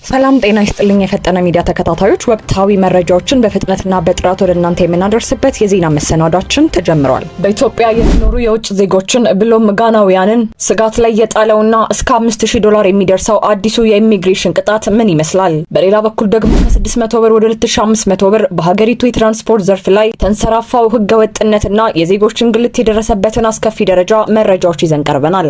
ሰላም ጤና ይስጥልኝ የፈጠነ ሚዲያ ተከታታዮች ወቅታዊ መረጃዎችን በፍጥነትና በጥራት ወደ እናንተ የምናደርስበት የዜና መሰናዷችን ተጀምሯል። በኢትዮጵያ የሚኖሩ የውጭ ዜጎችን ብሎም ጋናውያንን ስጋት ላይ የጣለውና እስከ $5000 የሚደርሰው አዲሱ የኢሚግሬሽን ቅጣት ምን ይመስላል? በሌላ በኩል ደግሞ ከ600 ብር ወደ 2500 ብር በሀገሪቱ የትራንስፖርት ዘርፍ ላይ ተንሰራፋው ህገወጥነትና የዜጎች እንግልት የደረሰበትን አስከፊ ደረጃ መረጃዎች ይዘን ቀርበናል።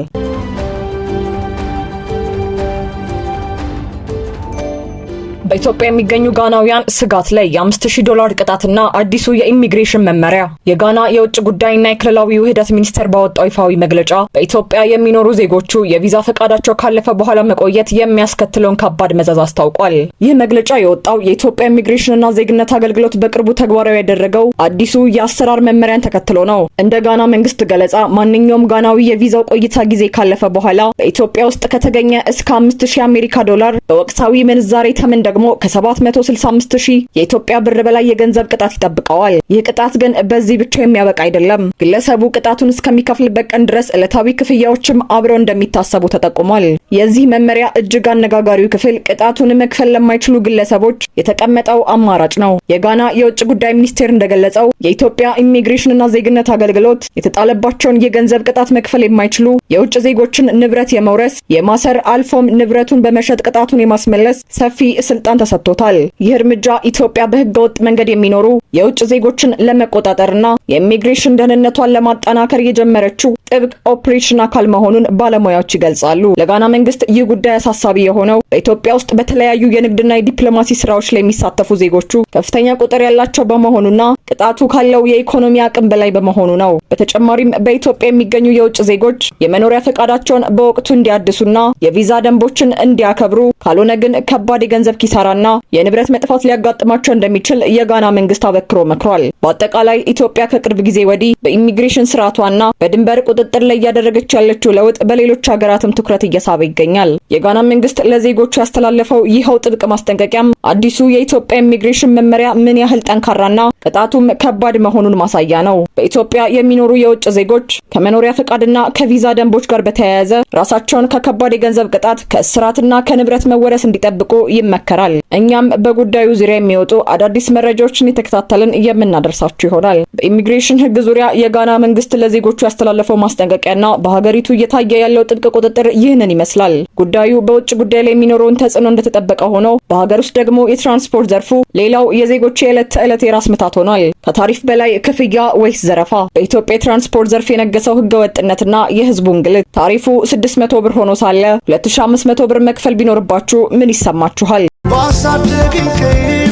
በኢትዮጵያ የሚገኙ ጋናውያን ስጋት ላይ $5000 ቅጣትና አዲሱ የኢሚግሬሽን መመሪያ። የጋና የውጭ ጉዳይና የክልላዊ ውህደት ሚኒስቴር ባወጣው ይፋዊ መግለጫ በኢትዮጵያ የሚኖሩ ዜጎቹ የቪዛ ፈቃዳቸው ካለፈ በኋላ መቆየት የሚያስከትለውን ከባድ መዘዝ አስታውቋል። ይህ መግለጫ የወጣው የኢትዮጵያ ኢሚግሬሽንና ዜግነት አገልግሎት በቅርቡ ተግባራዊ ያደረገው አዲሱ የአሰራር መመሪያን ተከትሎ ነው። እንደ ጋና መንግስት ገለጻ ማንኛውም ጋናዊ የቪዛው ቆይታ ጊዜ ካለፈ በኋላ በኢትዮጵያ ውስጥ ከተገኘ እስከ $5000 በወቅታዊ ምንዛሬ ተመን ደግሞ ከ765,000 የኢትዮጵያ ብር በላይ የገንዘብ ቅጣት ይጠብቀዋል። ይህ ቅጣት ግን በዚህ ብቻ የሚያበቃ አይደለም። ግለሰቡ ቅጣቱን እስከሚከፍልበት ቀን ድረስ ዕለታዊ ክፍያዎችም አብረው እንደሚታሰቡ ተጠቁሟል። የዚህ መመሪያ እጅግ አነጋጋሪው ክፍል ቅጣቱን መክፈል ለማይችሉ ግለሰቦች የተቀመጠው አማራጭ ነው። የጋና የውጭ ጉዳይ ሚኒስቴር እንደገለጸው የኢትዮጵያ ኢሚግሬሽንና ዜግነት አገልግሎት የተጣለባቸውን የገንዘብ ቅጣት መክፈል የማይችሉ የውጭ ዜጎችን ንብረት የመውረስ፣ የማሰር አልፎም ንብረቱን በመሸጥ ቅጣቱን የማስመለስ ሰፊ ስልጣን ተሰጥቶታል። ይህ እርምጃ ኢትዮጵያ በህገወጥ መንገድ የሚኖሩ የውጭ ዜጎችን ለመቆጣጠርና የኢሚግሬሽን ደህንነቷን ለማጠናከር የጀመረችው ጥብቅ ኦፕሬሽን አካል መሆኑን ባለሙያዎች ይገልጻሉ። ለጋና መንግስት ይህ ጉዳይ አሳሳቢ የሆነው በኢትዮጵያ ውስጥ በተለያዩ የንግድና የዲፕሎማሲ ስራዎች ላይ የሚሳተፉ ዜጎቹ ከፍተኛ ቁጥር ያላቸው በመሆኑና ቅጣቱ ካለው የኢኮኖሚ አቅም በላይ በመሆኑ ነው። በተጨማሪም በኢትዮጵያ የሚገኙ የውጭ ዜጎች የመኖሪያ ፈቃዳቸውን በወቅቱ እንዲያድሱና የቪዛ ደንቦችን እንዲያከብሩ ካልሆነ ግን ከባድ የገንዘብ ኪሳራና የንብረት መጥፋት ሊያጋጥማቸው እንደሚችል የጋና መንግስት አበክሮ መክሯል። በአጠቃላይ ኢትዮጵያ ከቅርብ ጊዜ ወዲህ በኢሚግሬሽን ስርዓቷና በድንበር ቁጥጥር ላይ እያደረገች ያለችው ለውጥ በሌሎች ሀገራትም ትኩረት እየሳበ ይገኛል። የጋና መንግስት ለዜጎቹ ያስተላለፈው ይኸው ጥብቅ ማስጠንቀቂያም አዲሱ የኢትዮጵያ ኢሚግሬሽን መመሪያ ምን ያህል ጠንካራና ቅጣቱም ከባድ መሆኑን ማሳያ ነው። በኢትዮጵያ የሚኖሩ የውጭ ዜጎች ከመኖሪያ ፈቃድና ከቪዛ ደንቦች ጋር በተያያዘ ራሳቸውን ከከባድ የገንዘብ ቅጣት፣ ከእስራትና ከንብረት መወረስ እንዲጠብቁ ይመከራል። እኛም በጉዳዩ ዙሪያ የሚወጡ አዳዲስ መረጃዎችን የተከታተልን የምናደርሳችሁ ይሆናል። በኢሚግሬሽን ህግ ዙሪያ የጋና መንግስት ለዜጎቹ ያስተላለፈው ማስጠንቀቂያና በሀገሪቱ እየታየ ያለው ጥብቅ ቁጥጥር ይህንን ይመስላል። ጉዳዩ በውጭ ጉዳይ ላይ የሚኖረውን ተጽዕኖ እንደተጠበቀ ሆኖ በሀገር ውስጥ ደግሞ የትራንስፖርት ዘርፉ ሌላው የዜጎች የዕለት ተዕለት የራስ ምታት ሆኗል። ከታሪፍ በላይ ክፍያ ወይስ ዘረፋ? በኢትዮጵያ የትራንስፖርት ዘርፍ የነገሰው ህገወጥነትና የህዝቡ እንግልት። ታሪፉ 600 ብር ሆኖ ሳለ 2500 ብር መክፈል ቢኖርባችሁ ምን ይሰማችኋል? ባሳደገኝ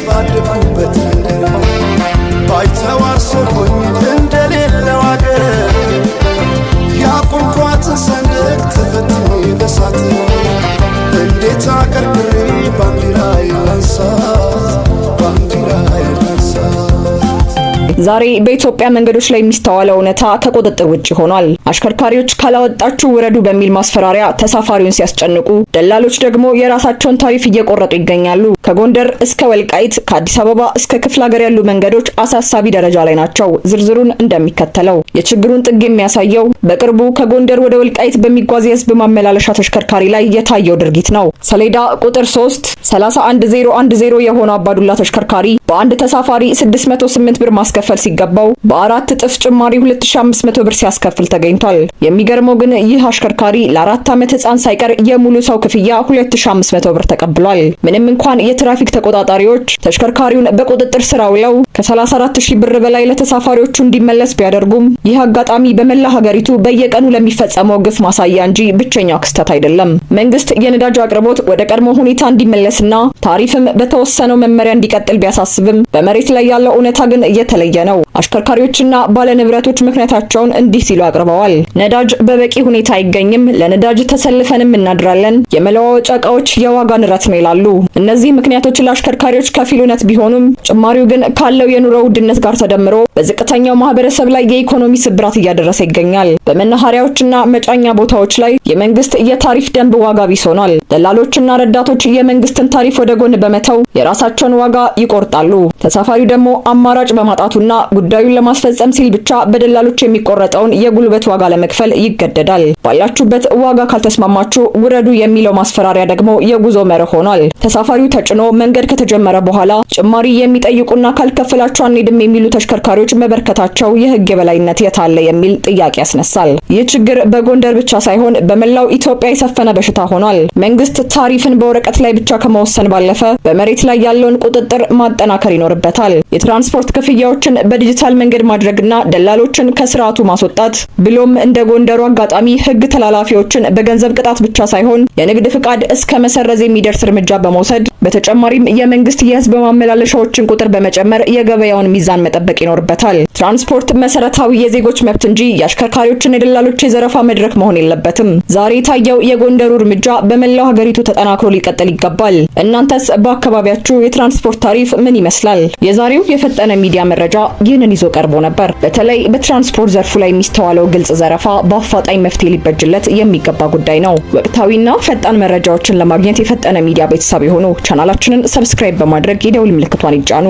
ባደኩበት ባይተዋር ሰሆኝ እንደሌለው አገር ያቆምኳትን ሰንደቅ ተፈትኜ በሳት እንዴት አቀርቅሬ ባንዲራ ይላንሳት ባንዲራ ይላንሳት። ዛሬ በኢትዮጵያ መንገዶች ላይ የሚስተዋለው እውነታ ከቁጥጥር ውጭ ሆኗል። አሽከርካሪዎች ካላወጣችሁ ውረዱ በሚል ማስፈራሪያ ተሳፋሪውን ሲያስጨንቁ፣ ደላሎች ደግሞ የራሳቸውን ታሪፍ እየቆረጡ ይገኛሉ። ከጎንደር እስከ ወልቃይት፣ ከአዲስ አበባ እስከ ክፍለ ሀገር ያሉ መንገዶች አሳሳቢ ደረጃ ላይ ናቸው። ዝርዝሩን እንደሚከተለው። የችግሩን ጥግ የሚያሳየው በቅርቡ ከጎንደር ወደ ወልቃይት በሚጓዝ የህዝብ ማመላለሻ ተሽከርካሪ ላይ የታየው ድርጊት ነው። ሰሌዳ ቁጥር 33110 የሆነው አባዱላ ተሽከርካሪ በአንድ ተሳፋሪ 608 ብር ማስከፈል ሲገባው በ4 እጥፍ ጭማሪ 2500 ብር ሲያስከፍል ተገኝቷል። የሚገርመው ግን ይህ አሽከርካሪ ለ4 ዓመት ህፃን ሳይቀር የሙሉ ሰው ክፍያ 2500 ብር ተቀብሏል። ምንም እንኳን የትራፊክ ተቆጣጣሪዎች ተሽከርካሪውን በቁጥጥር ስር አውለው ከ34000 ብር በላይ ለተሳፋሪዎቹ እንዲመለስ ቢያደርጉም ይህ አጋጣሚ በመላ ሀገሪቱ በየቀኑ ለሚፈጸመው ግፍ ማሳያ እንጂ ብቸኛው ክስተት አይደለም። መንግስት የነዳጅ አቅርቦት ወደ ቀድሞ ሁኔታ እንዲመለስና ታሪፍም በተወሰነው መመሪያ እንዲቀጥል ቢያሳስብም በመሬት ላይ ያለው እውነታ ግን የተለየ ነው። አሽከርካሪዎችና ባለንብረቶች ምክንያታቸውን እንዲህ ሲሉ አቅርበዋል። ነዳጅ በበቂ ሁኔታ አይገኝም፣ ለነዳጅ ተሰልፈንም እናድራለን፣ የመለዋወጫ እቃዎች የዋጋ ንረት ነው ይላሉ። እነዚህ ምክንያቶች ለአሽከርካሪዎች ከፊል እውነት ቢሆኑም ጭማሪው ግን ካለው የኑሮ ውድነት ጋር ተደምሮ በዝቅተኛው ማህበረሰብ ላይ የኢኮኖሚ ስብራት እያደረሰ ይገኛል። በመናኸሪያዎችና መጫኛ ቦታዎች ላይ የመንግስት የታሪፍ ደንብ ዋጋ ቢስ ሆኗል። ደላሎችና ረዳቶች የመንግስትን ታሪፍ ወደ ጎን በመተው የራሳቸውን ዋጋ ይቆርጣሉ። ተሳፋሪው ደግሞ አማራጭ በማጣቱና ጉዳዩን ለማስፈጸም ሲል ብቻ በደላሎች የሚቆረጠውን የጉልበት ዋጋ ለመክፈል ይገደዳል። ባላችሁበት ዋጋ ካልተስማማችሁ ውረዱ የሚለው ማስፈራሪያ ደግሞ የጉዞ መርህ ሆኗል። ተሳፋሪው ተጭኖ መንገድ ከተጀመረ በኋላ ጭማሪ የሚጠይቁና ካልከፈላችሁ አንሄድም የሚሉ ተሽከርካሪዎች መበርከታቸው የህግ የበላይነት የታለ የሚል ጥያቄ ያስነሳል። ይህ ችግር በጎንደር ብቻ ሳይሆን በመላው ኢትዮጵያ የሰፈነ በሽታ ሆኗል። መንግስት ታሪፍን በወረቀት ላይ ብቻ ከመወሰን ባለፈ በመሬት ላይ ያለውን ቁጥጥር ማጠናከር ይኖርበታል። የትራንስፖርት ክፍያዎችን በዲጂታል መንገድ ማድረግና ደላሎችን ከስርዓቱ ማስወጣት ብሎም እንደ ጎንደሩ አጋጣሚ ህግ ተላላፊዎችን በገንዘብ ቅጣት ብቻ ሳይሆን የንግድ ፍቃድ እስከ መሰረዝ የሚደርስ እርምጃ በመውሰድ በተጨማሪም የመንግስት የህዝብ ማመላለሻዎችን ቁጥር በመጨመር የገበያውን ሚዛን መጠበቅ ይኖርበታል። ትራንስፖርት መሰረታዊ የዜጎች መብት እንጂ የአሽከርካሪዎችን የደላሎች የዘረፋ መድረክ መሆን የለበትም። ዛሬ የታየው የጎንደሩ እርምጃ በመላው ሀገሪቱ ተጠናክሮ ሊቀጥል ይገባል። እናንተስ በአካባቢያችሁ የትራንስፖርት ታሪፍ ምን ይመስላል? የዛሬው የፈጠነ ሚዲያ መረጃ ይህንን ይዞ ቀርቦ ነበር። በተለይ በትራንስፖርት ዘርፉ ላይ የሚስተዋለው ግልጽ ዘረፋ በአፋጣኝ መፍትሄ ሊበጅለት የሚገባ ጉዳይ ነው። ወቅታዊና ፈጣን መረጃዎችን ለማግኘት የፈጠነ ሚዲያ ቤተሰብ የሆኑ ቻናላችንን ሰብስክራይብ በማድረግ የደውል ምልክቷን ይጫኑ።